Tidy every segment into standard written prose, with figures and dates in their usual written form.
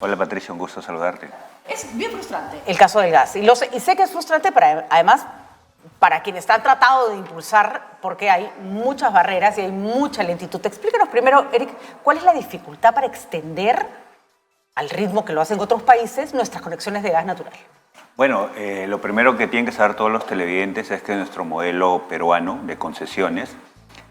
Hola Patricia, un gusto saludarte. Es bien frustrante el caso del gas. Y sé que es frustrante, además, para quienes están tratando de impulsar, porque hay muchas barreras y hay mucha lentitud. Explícanos primero, Eric, ¿cuál es la dificultad para extender, al ritmo que lo hacen otros países, nuestras conexiones de gas natural? Bueno, lo primero que tienen que saber todos los televidentes es que nuestro modelo peruano de concesiones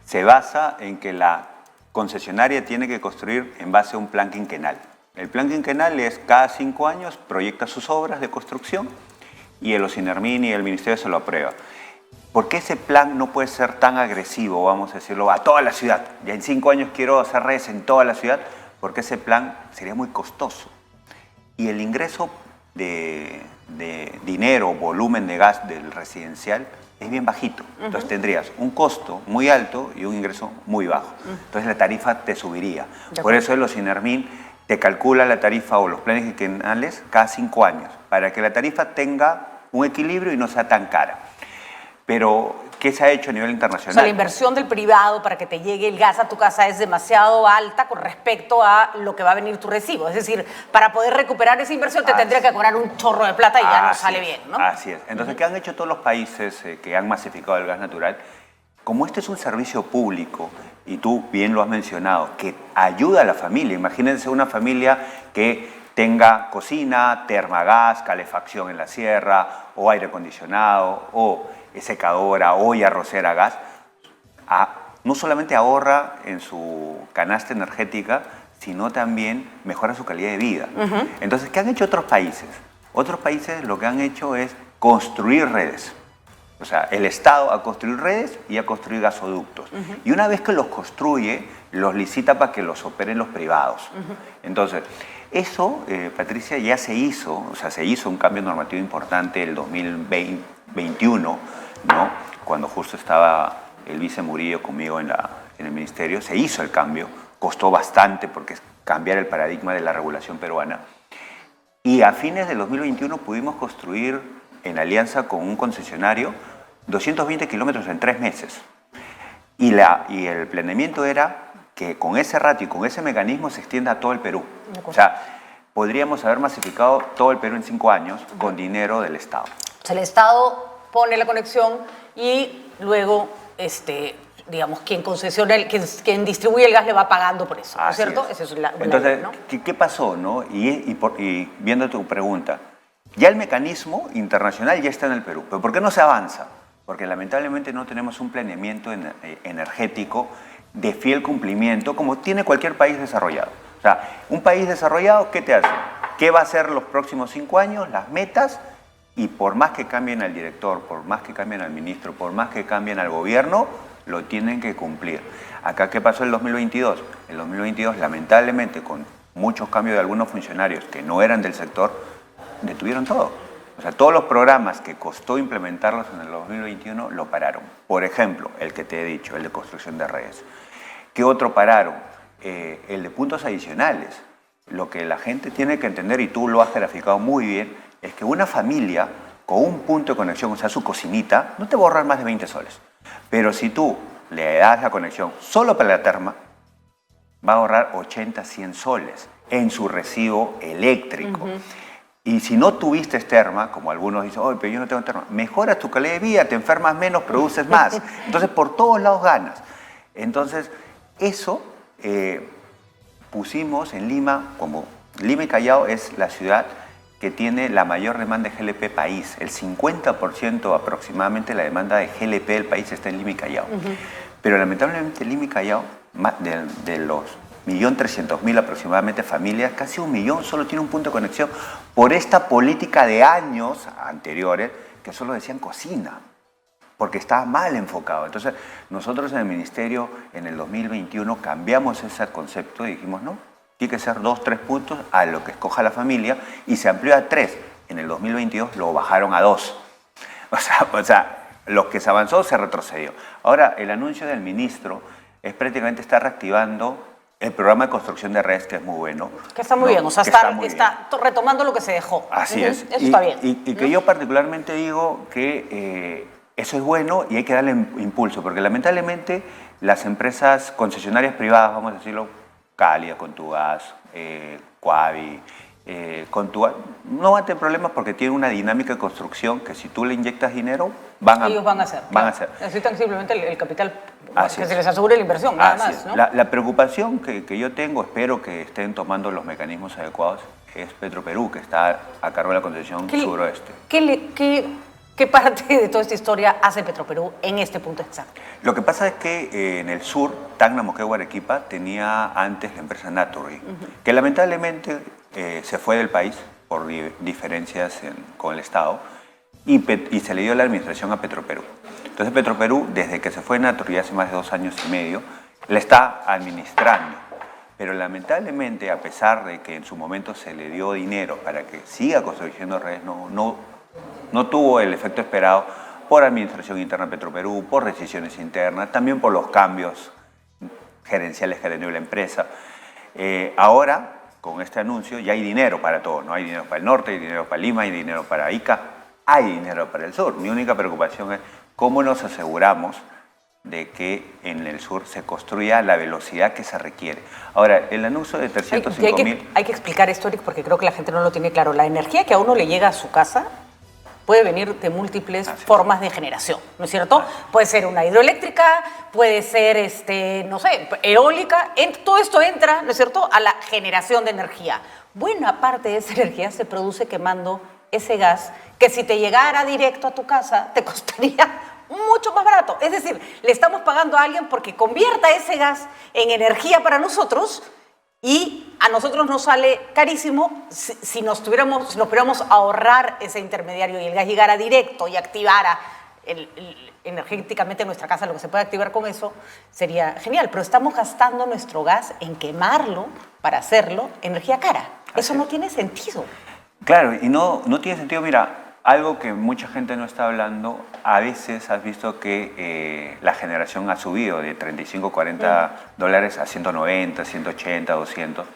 se basa en que la concesionaria tiene que construir en base a un plan quinquenal. El plan quinquenal es cada 5 años proyecta sus obras de construcción y el OCINERMIN y el Ministerio se lo aprueba. ¿Por qué ese plan no puede ser tan agresivo, vamos a decirlo, a toda la ciudad? Ya en 5 años quiero hacer redes en toda la ciudad, porque ese plan sería muy costoso. Y el ingreso de dinero, volumen de gas del residencial es bien bajito. Entonces tendrías un costo muy alto y un ingreso muy bajo. Entonces la tarifa te subiría. Por eso el OCINERMIN te calcula la tarifa o los planes quinquenales cada 5 años, para que la tarifa tenga un equilibrio y no sea tan cara. Pero, ¿qué se ha hecho a nivel internacional? O sea, la inversión del privado para que te llegue el gas a tu casa es demasiado alta con respecto a lo que va a venir tu recibo. Es decir, para poder recuperar esa inversión te tendría que cobrar un chorro de plata y ya no sale bien, ¿no? Así es. Entonces, ¿qué han hecho todos los países que han masificado el gas natural? Como este es un servicio público, y tú bien lo has mencionado, que ayuda a la familia. Imagínense una familia que tenga cocina, termagás, calefacción en la sierra, o aire acondicionado, o secadora, olla arrocera a gas. No solamente ahorra en su canasta energética, sino también mejora su calidad de vida. Entonces, ¿qué han hecho otros países? Otros países lo que han hecho es construir redes. O sea, el Estado a construir redes y a construir gasoductos. Y una vez que los construye, los licita para que los operen los privados. Entonces, eso, Patricia, ya se hizo. O sea, se hizo un cambio normativo importante el 2021, ¿no? Cuando justo estaba el vice Murillo conmigo en el ministerio. Se hizo el cambio. Costó bastante porque es cambiar el paradigma de la regulación peruana. Y a fines del 2021 pudimos construir, en alianza con un concesionario, 220 kilómetros en 3 meses. Y el planeamiento era que con ese ratio y con ese mecanismo se extienda a todo el Perú. O sea, podríamos haber masificado todo el Perú en 5 años con dinero del Estado. O sea, el Estado pone la conexión y luego, digamos, quien concesiona, quien distribuye el gas le va pagando por eso, ¿no es cierto? Esa es la Entonces, ¿no? ¿qué pasó, no? Y viendo tu pregunta, ya el mecanismo internacional ya está en el Perú. ¿Pero por qué no se avanza? Porque lamentablemente no tenemos un planeamiento energético de fiel cumplimiento como tiene cualquier país desarrollado. O sea, un país desarrollado, ¿qué te hace? ¿Qué va a hacer los próximos 5 años? Las metas, y por más que cambien al director, por más que cambien al ministro, por más que cambien al gobierno, lo tienen que cumplir. Acá, ¿qué pasó en el 2022? En el 2022, lamentablemente, con muchos cambios de algunos funcionarios que no eran del sector, detuvieron todo. O sea, todos los programas que costó implementarlos en el 2021 lo pararon. Por ejemplo, el que te he dicho, el de construcción de redes. ¿Qué otro pararon? El de puntos adicionales. Lo que la gente tiene que entender, y tú lo has graficado muy bien, es que una familia con un punto de conexión, o sea, su cocinita, no te va a ahorrar más de 20 soles. Pero si tú le das la conexión solo para la terma, va a ahorrar 80, 100 soles en su recibo eléctrico. Y si no tuviste terma, como algunos dicen, oye, pero yo no tengo terma, mejoras tu calidad de vida, te enfermas menos, produces más. Entonces, por todos lados ganas. Entonces, eso pusimos en Lima, como Lima y Callao es la ciudad que tiene la mayor demanda de GLP país. El 50% aproximadamente de la demanda de GLP del país está en Lima y Callao. Pero lamentablemente Lima y Callao, de los 1.300.000 aproximadamente familias, casi 1 millón solo tiene un punto de conexión por esta política de años anteriores que solo decían cocina, porque estaba mal enfocado. Entonces, nosotros en el ministerio en el 2021 cambiamos ese concepto y dijimos, no, tiene que ser 2, 3 puntos a lo que escoja la familia, y se amplió a 3. En el 2022 lo bajaron a 2. O sea, lo que se avanzó se retrocedió. Ahora, el anuncio del ministro es prácticamente está reactivando el programa de construcción de redes, que es muy bueno. Que está muy bien, o sea, está retomando lo que se dejó. Así es. Eso está bien. Y que yo particularmente digo que eso es bueno y hay que darle impulso, porque lamentablemente las empresas concesionarias privadas, vamos a decirlo, Cálida, Contugás, Coavi, no va a tener problemas porque tiene una dinámica de construcción que si tú le inyectas dinero, ellos van a hacer. Van a hacer. Necesitan simplemente el capital Así que es. se les asegure la inversión, nada Así más, es. ¿no? La preocupación que yo tengo, espero que estén tomando los mecanismos adecuados, es Petroperú, que está a cargo de la concesión suroeste. ¿Qué parte de toda esta historia hace Petroperú en este punto exacto? Lo que pasa es que en el sur, Tacna, Moquegua, Arequipa, tenía antes la empresa Naturgy, que lamentablemente se fue del país por diferencias con el Estado y se le dio la administración a Petroperú. Entonces Petroperú, desde que se fue Naturgy hace más de 2 años y medio, la está administrando. Pero lamentablemente, a pesar de que en su momento se le dio dinero para que siga construyendo redes, no tuvo el efecto esperado por administración interna de Petroperú, por decisiones internas, también por los cambios gerenciales que ha tenido la empresa. Ahora, con este anuncio, ya hay dinero para todo, ¿no? Hay dinero para el norte, hay dinero para Lima, hay dinero para Ica, hay dinero para el sur. Mi única preocupación es cómo nos aseguramos de que en el sur se construya a la velocidad que se requiere. Ahora, el anuncio de 305.000... Hay que explicar esto, Eric, porque creo que la gente no lo tiene claro. La energía que a uno le llega a su casa puede venir de múltiples formas de generación, ¿no es cierto? Puede ser una hidroeléctrica, puede ser, no sé, eólica. Todo esto entra, ¿no es cierto?, a la generación de energía. Buena parte de esa energía se produce quemando ese gas que si te llegara directo a tu casa te costaría mucho más barato. Es decir, le estamos pagando a alguien porque convierta ese gas en energía para nosotros y a nosotros nos sale carísimo si nos pudiéramos ahorrar ese intermediario y el gas llegara directo y activara energéticamente nuestra casa, lo que se puede activar con eso, sería genial. Pero estamos gastando nuestro gas en quemarlo para hacerlo energía cara. Eso no tiene sentido. Claro, y no tiene sentido. Mira, algo que mucha gente no está hablando, a veces has visto que la generación ha subido de 35, 40 dólares a 190, 180, 200.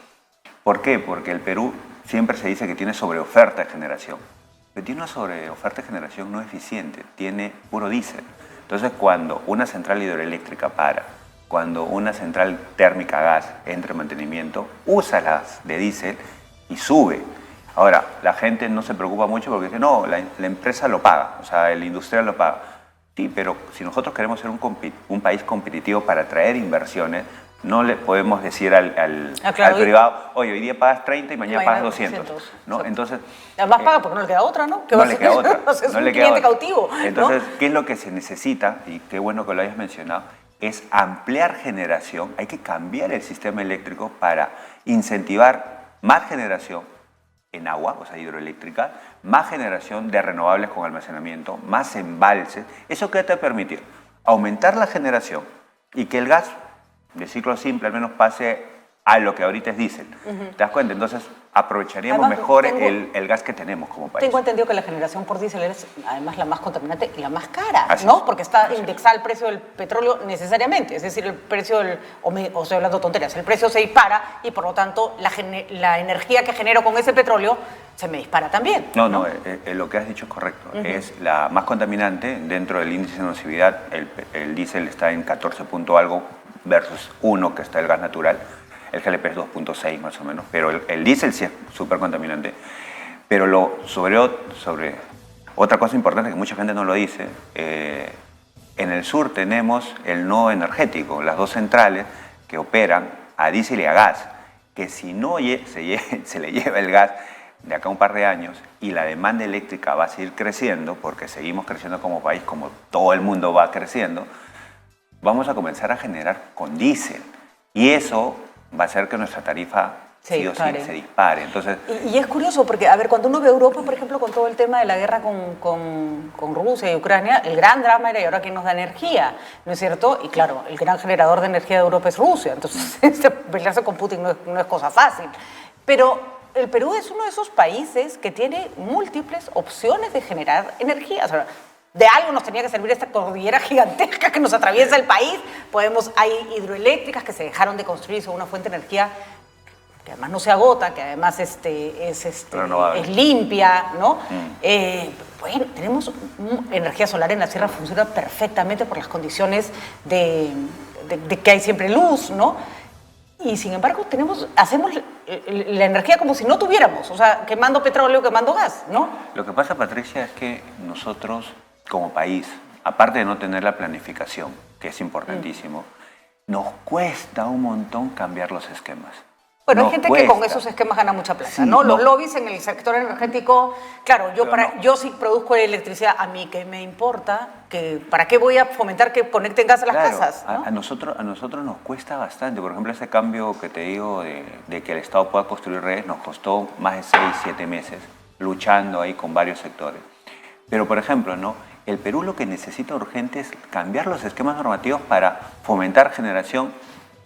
¿Por qué? Porque el Perú siempre se dice que tiene sobreoferta de generación. Pero tiene una sobreoferta de generación no eficiente, tiene puro diésel. Entonces, cuando una central hidroeléctrica cuando una central térmica a gas entra en mantenimiento, usa las de diésel y sube. Ahora, la gente no se preocupa mucho porque dice, no, la empresa lo paga, o sea, el industrial lo paga. Sí, pero si nosotros queremos ser un país competitivo para atraer inversiones, no le podemos decir al privado, oye, hoy día pagas 30 y mañana pagas 200. ¿No? Entonces, además paga porque no le queda otra, ¿no? No le queda otra. Es un cliente cautivo. Entonces, ¿qué es lo que se necesita? Y qué bueno que lo hayas mencionado, es ampliar generación. Hay que cambiar el sistema eléctrico para incentivar más generación en agua, o sea, hidroeléctrica, más generación de renovables con almacenamiento, más embalses. ¿Eso qué te va a permitir? Aumentar la generación y que el gas de ciclo simple al menos pase a lo que ahorita es diésel. ¿Te das cuenta? Entonces, aprovecharíamos mejor el gas que tenemos como país. Tengo entendido que la generación por diésel es además la más contaminante y la más cara, Así ¿no? es. Porque está indexada al precio del petróleo necesariamente. Es decir, el precio o estoy hablando tonterías, el precio se dispara y por lo tanto la energía que genero con ese petróleo se me dispara también. No, lo que has dicho es correcto. Es la más contaminante dentro del índice de nocividad. El diésel está en 14 punto algo versus 1 que está el gas natural. El GLP es 2.6 más o menos, pero el diésel sí es súper contaminante. Pero sobre otra cosa importante que mucha gente no lo dice, en el sur tenemos el nodo energético, las 2 centrales que operan a diésel y a gas, que si no se le lleva el gas de acá a un par de años y la demanda eléctrica va a seguir creciendo, porque seguimos creciendo como país, como todo el mundo va creciendo, vamos a comenzar a generar con diésel. Y eso va a hacer que nuestra tarifa se dispare. Entonces, y es curioso porque, a ver, cuando uno ve Europa, por ejemplo, con todo el tema de la guerra con Rusia y Ucrania, el gran drama era, ¿y ahora quién nos da energía? ¿No es cierto? Y claro, el gran generador de energía de Europa es Rusia. Entonces, pelearse con Putin no es cosa fácil. Pero el Perú es uno de esos países que tiene múltiples opciones de generar energía. O sea, de algo nos tenía que servir esta cordillera gigantesca que nos atraviesa el país. Hay hidroeléctricas que se dejaron de construir sobre una fuente de energía que además no se agota, que además es limpia, ¿no? Bueno, tenemos energía solar en la sierra, funciona perfectamente por las condiciones de que hay siempre luz, ¿no? Y sin embargo hacemos la energía como si no tuviéramos, o sea, quemando petróleo, quemando gas, ¿no? Lo que pasa, Patricia, es que nosotros como país, aparte de no tener la planificación, que es importantísimo, nos cuesta un montón cambiar los esquemas. Bueno, hay Nos gente que cuesta. con esos esquemas gana mucha plata, Sí, ¿no? no. Los lobbies en el sector energético, claro, Pero no. yo sí produzco electricidad, a mí qué me importa, ¿para qué voy a fomentar que conecten gas a las Claro, casas? ¿no? a nosotros nos cuesta bastante. Por ejemplo, ese cambio que te digo de que el Estado pueda construir redes nos costó más de 6, 7 meses luchando ahí con varios sectores. Pero, por ejemplo, ¿no? El Perú lo que necesita urgente es cambiar los esquemas normativos para fomentar generación,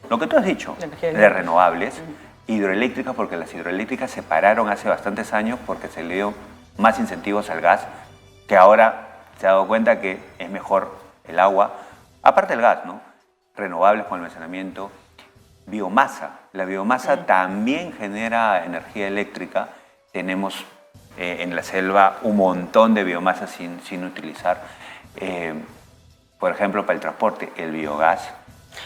lo que tú has dicho, de renovables, hidroeléctricas, porque las hidroeléctricas se pararon hace bastantes años porque se le dio más incentivos al gas, que ahora se ha dado cuenta que es mejor el agua, aparte del gas, ¿no? Renovables con almacenamiento, biomasa. La biomasa también genera energía eléctrica. Tenemos en la selva un montón de biomasa sin utilizar. Por ejemplo, para el transporte, el biogás,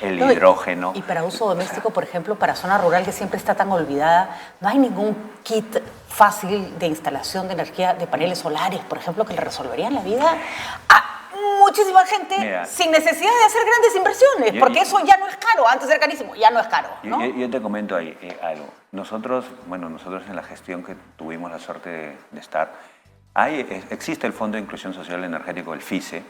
el hidrógeno. Y para uso doméstico, por ejemplo, para zona rural que siempre está tan olvidada, no hay ningún kit fácil de instalación de energía de paneles solares, por ejemplo, que le resolverían la vida a muchísima gente. Mira, sin necesidad de hacer grandes inversiones, porque eso ya no es caro. Antes era carísimo, ya no es caro, ¿no? Yo te comento ahí algo. Nosotros en la gestión que tuvimos la suerte de estar, existe el Fondo de Inclusión Social Energético, el FICE,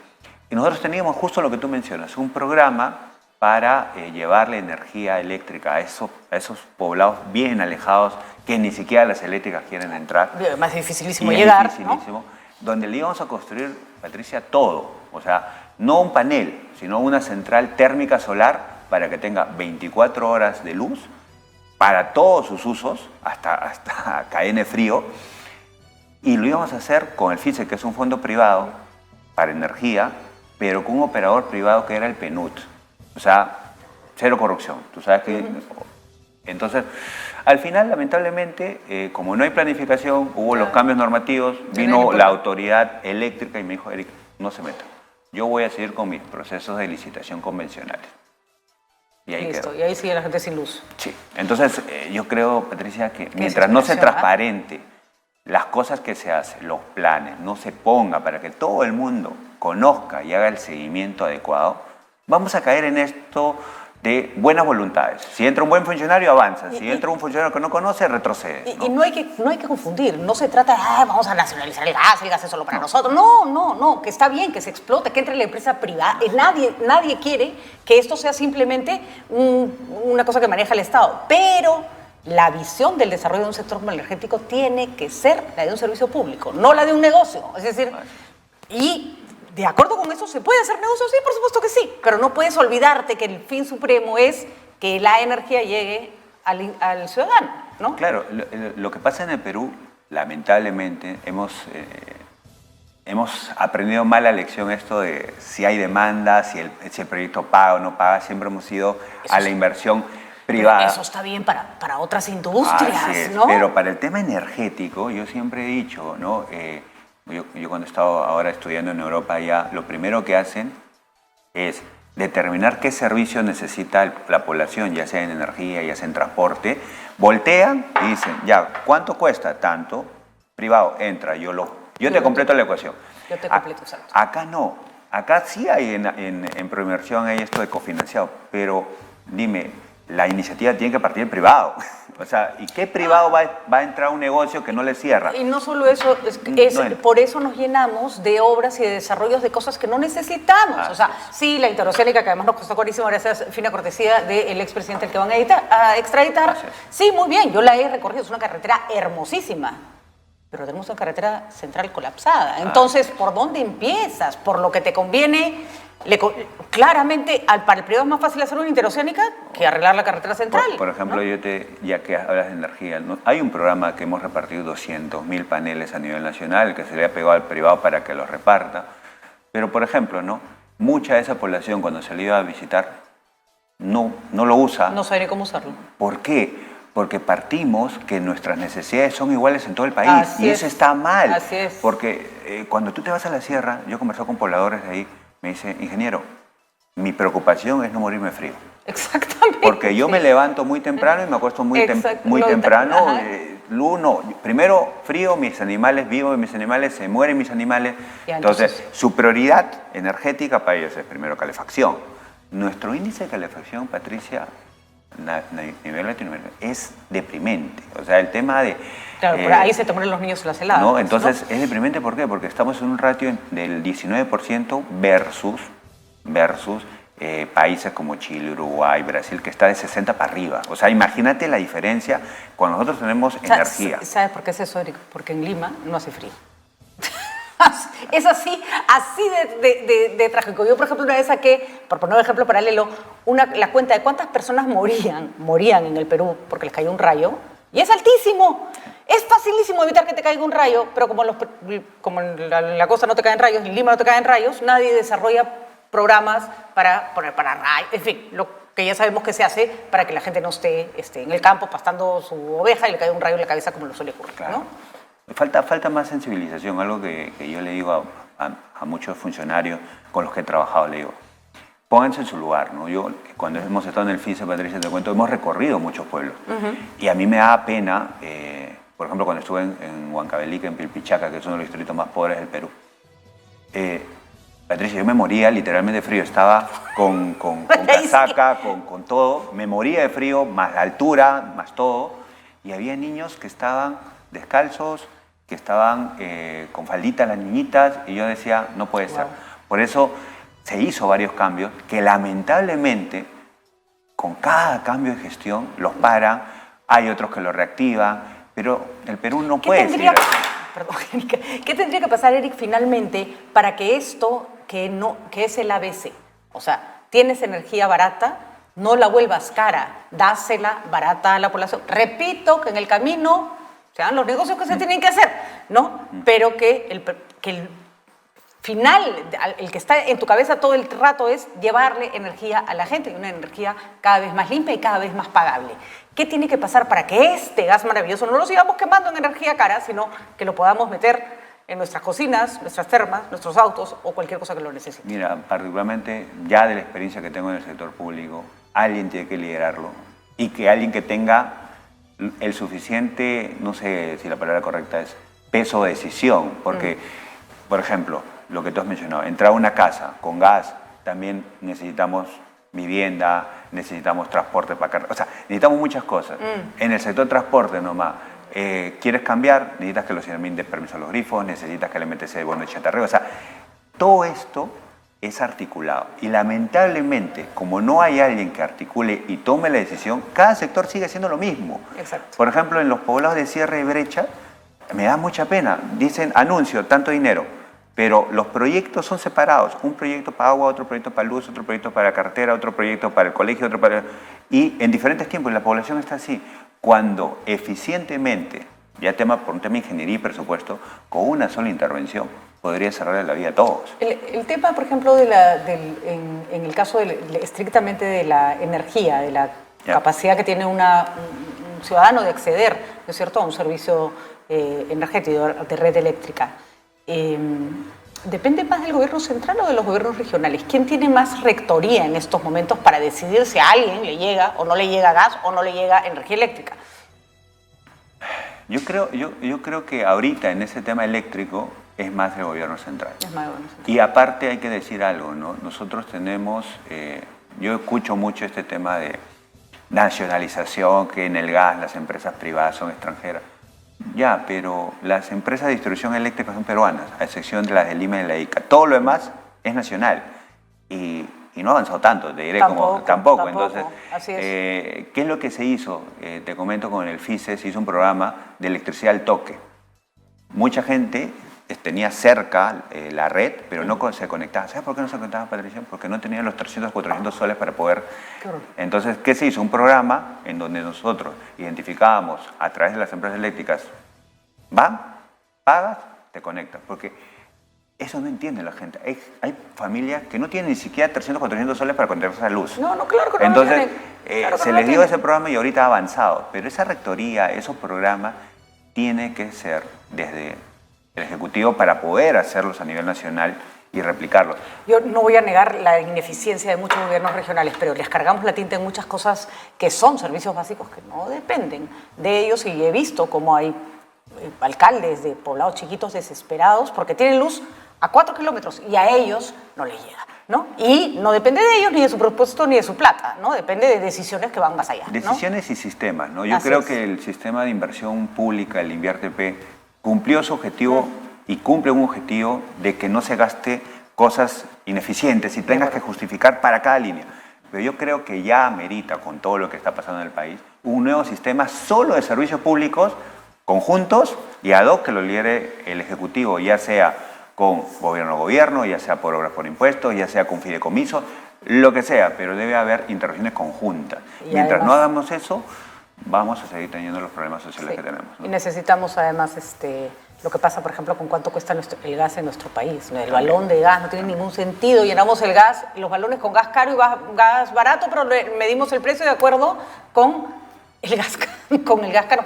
y nosotros teníamos justo lo que tú mencionas, un programa para llevarle energía eléctrica a esos poblados bien alejados que ni siquiera las eléctricas quieren entrar. Más dificilísimo llegar, dificilísimo, ¿no? Donde le íbamos a construir, Patricia, todo. O sea, no un panel, sino una central térmica solar para que tenga 24 horas de luz para todos sus usos, hasta KN frío. Y lo íbamos a hacer con el FICE, que es un fondo privado para energía, pero con un operador privado que era el PNUD. O sea, cero corrupción. Tú sabes que... Entonces, al final, lamentablemente, como no hay planificación, hubo los cambios normativos, vino la autoridad eléctrica y me dijo, Eric, no se metan. Yo voy a seguir con mis procesos de licitación convencionales. Y ahí listo, quedó. y ahí sigue la gente sin luz. Sí. Entonces, yo creo, Patricia, que mientras no sea transparente las cosas que se hacen, los planes, no se ponga para que todo el mundo conozca y haga el seguimiento adecuado, vamos a caer en esto de buenas voluntades. Si entra un buen funcionario, avanza. Si entra un funcionario que no conoce, retrocede. ¿no? Y no hay que confundir. No se trata de, vamos a nacionalizar el gas es solo para nosotros. No, que está bien, que se explote, que entre la empresa privada. Nadie quiere que esto sea simplemente una cosa que maneja el Estado. Pero la visión del desarrollo de un sector energético tiene que ser la de un servicio público, no la de un negocio. Es decir, y de acuerdo con eso, ¿se puede hacer negocio? Sí, por supuesto que sí, pero no puedes olvidarte que el fin supremo es que la energía llegue al ciudadano, ¿no? Claro, lo que pasa en el Perú, lamentablemente, hemos aprendido mal la lección esto de si hay demanda, si el proyecto paga o no paga, siempre hemos ido a la inversión privada. Pero eso está bien para otras industrias, ¿no? Pero para el tema energético, yo siempre he dicho, ¿no? Yo cuando he estado ahora estudiando en Europa ya, lo primero que hacen es determinar qué servicio necesita la población, ya sea en energía, ya sea en transporte, voltean y dicen, ya, ¿cuánto cuesta? Tanto, privado, entra, yo te completo la ecuación. Yo te completo, exacto. Acá no, acá sí hay en Proinversión hay esto de cofinanciado, pero dime, la iniciativa tiene que partir del privado. O sea, ¿y qué privado va a entrar a un negocio que no le cierra? Y no solo eso, por eso nos llenamos de obras y de desarrollos de cosas que no necesitamos. O sea, sí, la interoceánica, que además nos costó carísimo gracias a fina cortesía del expresidente al que van a extraditar. Sí, muy bien, yo la he recorrido, es una carretera hermosísima. Pero tenemos una carretera central colapsada. Entonces, ¿por dónde empiezas? ¿Por lo que te conviene? Claramente, para el privado es más fácil hacer una interoceánica que arreglar la carretera central. Por ejemplo, ¿no? Ya que hablas de energía, ¿no? Hay un programa que hemos repartido 200.000 paneles a nivel nacional, que se le ha pegado al privado para que los reparta. Pero, por ejemplo, ¿no? Mucha de esa población, cuando se le iba a visitar, no lo usa. No sabe cómo usarlo. ¿Por qué? Porque partimos que nuestras necesidades son iguales en todo el país. Así eso está mal. Así es. Porque cuando tú te vas a la sierra, yo he conversado con pobladores de ahí, me dice, ingeniero, mi preocupación es no morirme de frío. Exactamente. Porque yo me levanto muy temprano y me acuesto muy temprano. Ajá. Primero frío, mis animales, vivo mis animales, se mueren mis animales. Ya, Entonces, su prioridad energética para ellos es primero calefacción. Nuestro índice de calefacción, Patricia, a nivel latinoamericano, es deprimente. O sea, el tema de... Claro, por ahí se te mueren los niños en las heladas. ¿no? Entonces, ¿no? Es deprimente, ¿por qué? Porque estamos en un ratio del 19% versus países como Chile, Uruguay, Brasil, que está de 60 para arriba. O sea, imagínate la diferencia cuando nosotros tenemos energía. ¿Sabes por qué es eso, Eric? Porque en Lima no hace frío. Es así de trágico. Yo, por ejemplo, una vez saqué, por poner un ejemplo paralelo, la cuenta de cuántas personas morían en el Perú porque les cayó un rayo, y es altísimo. Es facilísimo evitar que te caiga un rayo, pero como en la costa no te caen rayos, en Lima no te caen rayos, nadie desarrolla programas para rayos, en fin, lo que ya sabemos que se hace para que la gente no esté en el campo pastando su oveja y le caiga un rayo en la cabeza como lo suele ocurrir, claro. ¿no? Falta más sensibilización, algo que yo le digo a muchos funcionarios con los que he trabajado, le digo, pónganse en su lugar, ¿no? Yo, cuando hemos estado en el FICE, Patricia, te cuento, hemos recorrido muchos pueblos. Y a mí me da pena, por ejemplo, cuando estuve en Huancavelica, en Pilpichaca, que es uno de los distritos más pobres del Perú, Patricia, yo me moría literalmente de frío. Estaba con casaca, con todo. Me moría de frío, más la altura, más todo. Y había niños que estaban descalzos, que estaban con falditas las niñitas. Y yo decía, no puede ser. Por eso se hizo varios cambios que lamentablemente, con cada cambio de gestión, los paran. Hay otros que lo reactivan. Pero el Perú no puede seguir así. Perdón, Erika. ¿Qué tendría que pasar, Eric, finalmente para que esto, que es el ABC, o sea, tienes energía barata, no la vuelvas cara, dásela barata a la población? Repito que en el camino se hagan los negocios que se tienen que hacer, ¿no? Pero que el final, el que está en tu cabeza todo el rato es llevarle energía a la gente, y una energía cada vez más limpia y cada vez más pagable. ¿Qué tiene que pasar para que este gas maravilloso no lo sigamos quemando en energía cara, sino que lo podamos meter en nuestras cocinas, nuestras termas, nuestros autos o cualquier cosa que lo necesite? Mira, particularmente ya de la experiencia que tengo en el sector público, alguien tiene que liderarlo y que alguien que tenga el suficiente, no sé si la palabra correcta es, peso de decisión, porque, por ejemplo, lo que tú has mencionado, entrar a una casa con gas, también necesitamos vivienda, necesitamos transporte para carretera, o sea, necesitamos muchas cosas. En el sector transporte nomás, ¿quieres cambiar? Necesitas que los señores den permiso a los grifos, necesitas que le metes el bono de chatarreo, o sea, todo esto es articulado. Y lamentablemente, como no hay alguien que articule y tome la decisión, cada sector sigue haciendo lo mismo. Exacto. Por ejemplo, en los poblados de cierre y brecha, me da mucha pena. Dicen, anuncio, tanto dinero. Pero los proyectos son separados. Un proyecto para agua, otro proyecto para luz, otro proyecto para carretera, otro proyecto para el colegio, otro para... Y en diferentes tiempos, la población está así. Cuando eficientemente, ya por un tema de ingeniería y presupuesto, con una sola intervención, podría cerrarle la vida a todos. El tema, por ejemplo, en el caso estrictamente de la energía, de la capacidad que tiene un ciudadano de acceder, ¿no es cierto?, a un servicio energético de red eléctrica. ¿Depende más del gobierno central o de los gobiernos regionales? ¿Quién tiene más rectoría en estos momentos para decidir si a alguien le llega o no le llega gas o no le llega energía eléctrica? Yo creo que ahorita en ese tema eléctrico es más el gobierno central. Es más el gobierno central. Y aparte hay que decir algo, ¿no? Nosotros tenemos, yo escucho mucho este tema de nacionalización, que en el gas las empresas privadas son extranjeras. Ya, pero las empresas de distribución eléctrica son peruanas, a excepción de las de Lima y de la ICA. Todo lo demás es nacional y no ha avanzado tanto, te diré tampoco. Entonces, así es. ¿Qué es lo que se hizo? Te comento, con el FICE se hizo un programa de electricidad al toque. Mucha gente tenía cerca la red, pero no se conectaba. ¿Sabes por qué no se conectaba, Patricia? Porque no tenía los 300, 400 soles para poder... Entonces, ¿qué se hizo? Un programa en donde nosotros identificábamos a través de las empresas eléctricas, pagas, te conectas. Porque eso no entiende la gente. Hay familias que no tienen ni siquiera 300, 400 soles para conectarse a la luz. No, claro que no. Entonces, se les dio ese programa y ahorita ha avanzado. Pero esa rectoría, esos programas, tiene que ser desde el Ejecutivo para poder hacerlos a nivel nacional y replicarlo. Yo no voy a negar la ineficiencia de muchos gobiernos regionales, pero les cargamos la tinta en muchas cosas que son servicios básicos que no dependen de ellos, y he visto cómo hay alcaldes de poblados chiquitos desesperados porque tienen luz a 4 kilómetros y a ellos no les llega, ¿no? Y no depende de ellos, ni de su presupuesto, ni de su plata, ¿no? Depende de decisiones que van más allá, ¿no? Decisiones y sistemas, ¿no? Yo Así creo es. que el sistema de inversión pública, el InviérteP, cumplió su objetivo y cumple un objetivo de que no se gaste cosas ineficientes y tengas que justificar para cada línea. Pero yo creo que ya amerita, con todo lo que está pasando en el país, un nuevo sistema solo de servicios públicos conjuntos y ad hoc que lo lidere el Ejecutivo, ya sea con gobierno a gobierno, ya sea por obras por impuestos, ya sea con fideicomisos, lo que sea, pero debe haber intervenciones conjuntas. Y Mientras además, no hagamos eso, vamos a seguir teniendo los problemas sociales que tenemos, ¿no? Y necesitamos además lo que pasa, por ejemplo, con cuánto cuesta el gas en nuestro país, ¿no? El balón de gas no tiene ningún sentido, llenamos el gas, los balones con gas caro y gas barato, pero medimos el precio de acuerdo con el gas, con el gas caro.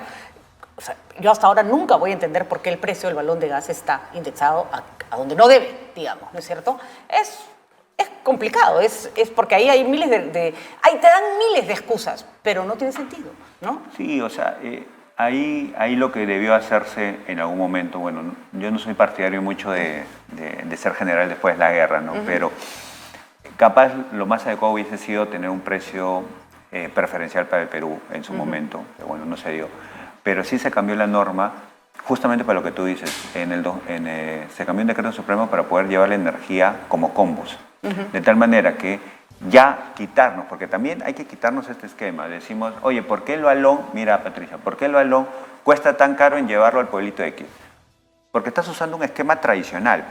O sea, yo hasta ahora nunca voy a entender por qué el precio del balón de gas está indexado a donde no debe, digamos, ¿no es cierto? Es complicado, es porque ahí hay miles ahí te dan miles de excusas, pero no tiene sentido, ¿no? Sí, o sea, ahí lo que debió hacerse en algún momento, bueno, yo no soy partidario mucho de ser general después de la guerra, ¿no? Pero capaz lo más adecuado hubiese sido tener un precio preferencial para el Perú en su momento, que bueno, no se dio. Pero sí se cambió la norma justamente para lo que tú dices. Se cambió un decreto supremo para poder llevar la energía como combos. De tal manera que ya quitarnos, porque también hay que quitarnos este esquema. Decimos, oye, ¿por qué el balón, mira Patricia, ¿por qué el balón cuesta tan caro en llevarlo al pueblito X? Porque estás usando un esquema tradicional.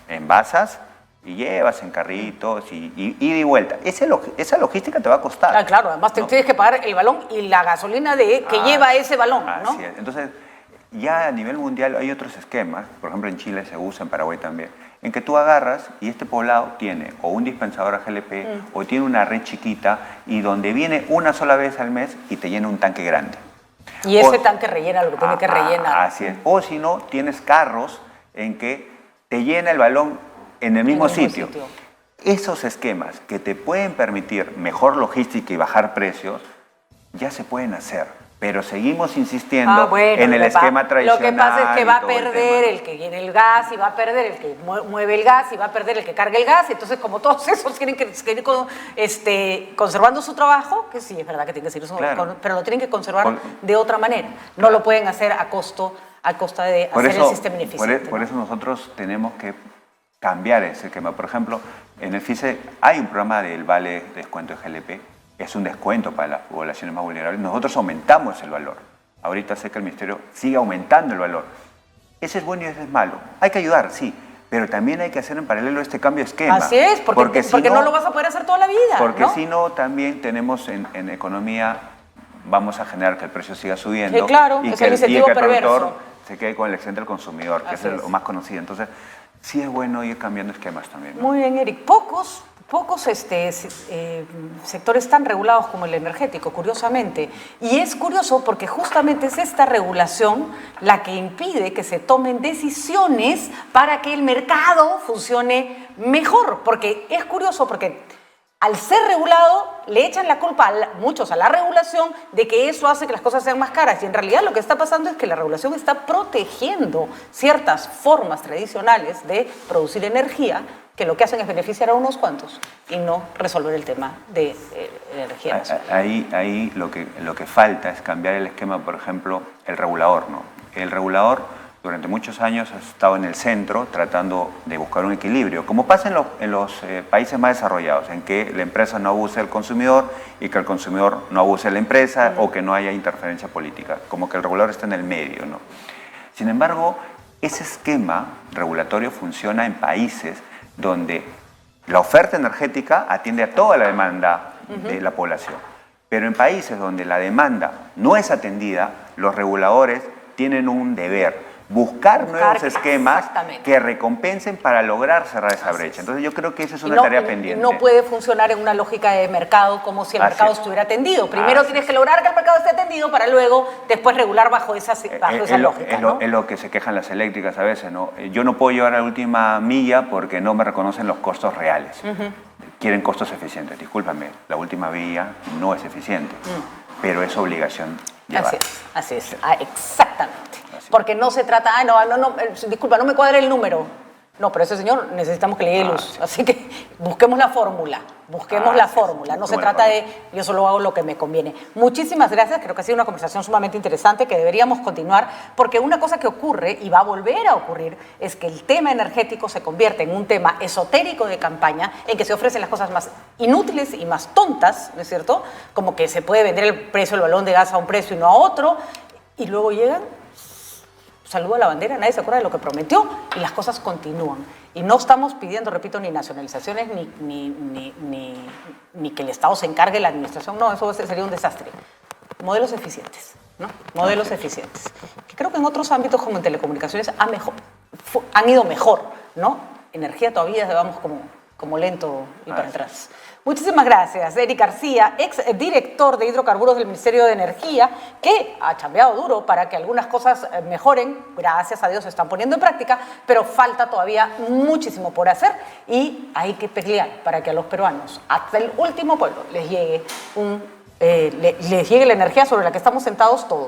Envasas y llevas en carritos y ida y vuelta. Esa logística te va a costar. Ah, claro, además ¿no? tienes que pagar el balón y la gasolina que lleva ese balón, ¿no? Así es. Entonces, ya a nivel mundial hay otros esquemas, por ejemplo en Chile se usa, en Paraguay también, en que tú agarras y este poblado tiene o un dispensador a GLP o tiene una red chiquita y donde viene una sola vez al mes y te llena un tanque grande. Y ese tanque rellena lo que tiene que rellenar. Así es. O si no, tienes carros en que te llena el balón en el mismo sitio. Esos esquemas que te pueden permitir mejor logística y bajar precios, ya se pueden hacer. Pero seguimos insistiendo en el esquema tradicional. Lo que pasa es que va a perder el que llene el gas, y va a perder el que mueve el gas, y va a perder el que cargue el gas. Entonces, como todos esos tienen que seguir conservando su trabajo, que sí, es verdad que tienen que seguir, pero lo tienen que conservar de otra manera. No lo pueden hacer a costa de hacer el sistema ineficiente. Por eso nosotros tenemos que cambiar ese esquema. Por ejemplo, en el FICE hay un programa del vale de descuento de GLP. Es un descuento para las poblaciones más vulnerables. Nosotros aumentamos el valor. Ahorita sé que el Ministerio sigue aumentando el valor. Ese es bueno y ese es malo. Hay que ayudar, sí, pero también hay que hacer en paralelo este cambio de esquema. Así es, porque no lo vas a poder hacer toda la vida. Porque ¿no? si no, también tenemos en economía, vamos a generar que el precio siga subiendo. Claro, y es que el incentivo perverso. productor se quede con el excedente del consumidor, que es lo más conocido. Entonces, sí es bueno ir cambiando esquemas también, ¿no? Muy bien, Eric. Pocos sectores tan regulados como el energético, curiosamente. Y es curioso porque justamente es esta regulación la que impide que se tomen decisiones para que el mercado funcione mejor. Porque es curioso porque al ser regulado le echan la culpa muchos a la regulación de que eso hace que las cosas sean más caras. Y en realidad lo que está pasando es que la regulación está protegiendo ciertas formas tradicionales de producir energía que lo que hacen es beneficiar a unos cuantos y no resolver el tema de energía. Ahí lo que falta es cambiar el esquema, por ejemplo, el regulador, ¿no? El regulador durante muchos años ha estado en el centro tratando de buscar un equilibrio, como pasa en los países más desarrollados, en que la empresa no abuse del consumidor y que el consumidor no abuse de la empresa o que no haya interferencia política, como que el regulador está en el medio, ¿no? Sin embargo, ese esquema regulatorio funciona en países donde la oferta energética atiende a toda la demanda de la población. Pero en países donde la demanda no es atendida, los reguladores tienen un deber, buscar nuevos esquemas exactamente. que recompensen para lograr cerrar esa brecha. Entonces yo creo que esa es una tarea pendiente. No puede funcionar en una lógica de mercado como si el mercado estuviera atendido. Primero tienes que lograr que el mercado esté atendido para luego después regular bajo esa lógica. ¿No? Es lo que se quejan las eléctricas a veces, ¿no? Yo no puedo llevar a la última milla porque no me reconocen los costos reales. Quieren costos eficientes. Discúlpame, la última vía no es eficiente, pero es obligación llevar. Así es, exactamente. Porque no se trata, disculpa, no me cuadra el número. No, pero ese señor necesitamos que le llegue luz. Así que busquemos la fórmula. No se trata de yo solo hago lo que me conviene. Muchísimas gracias. Creo que ha sido una conversación sumamente interesante que deberíamos continuar porque una cosa que ocurre y va a volver a ocurrir es que el tema energético se convierte en un tema esotérico de campaña en que se ofrecen las cosas más inútiles y más tontas, ¿no es cierto? Como que se puede vender el precio del balón de gas a un precio y no a otro y luego llegan, saluda la bandera, nadie se acuerda de lo que prometió y las cosas continúan. Y no estamos pidiendo, repito, ni nacionalizaciones ni que el Estado se encargue de la administración. No, eso sería un desastre. Modelos eficientes, ¿no? Modelos eficientes. Que creo que en otros ámbitos como en telecomunicaciones han ido mejor, ¿no? Energía todavía vamos como lento y para atrás. Muchísimas gracias, Eric García, ex director de hidrocarburos del Ministerio de Energía, que ha chambeado duro para que algunas cosas mejoren, gracias a Dios se están poniendo en práctica, pero falta todavía muchísimo por hacer y hay que pelear para que a los peruanos, hasta el último pueblo, les llegue la energía sobre la que estamos sentados todos.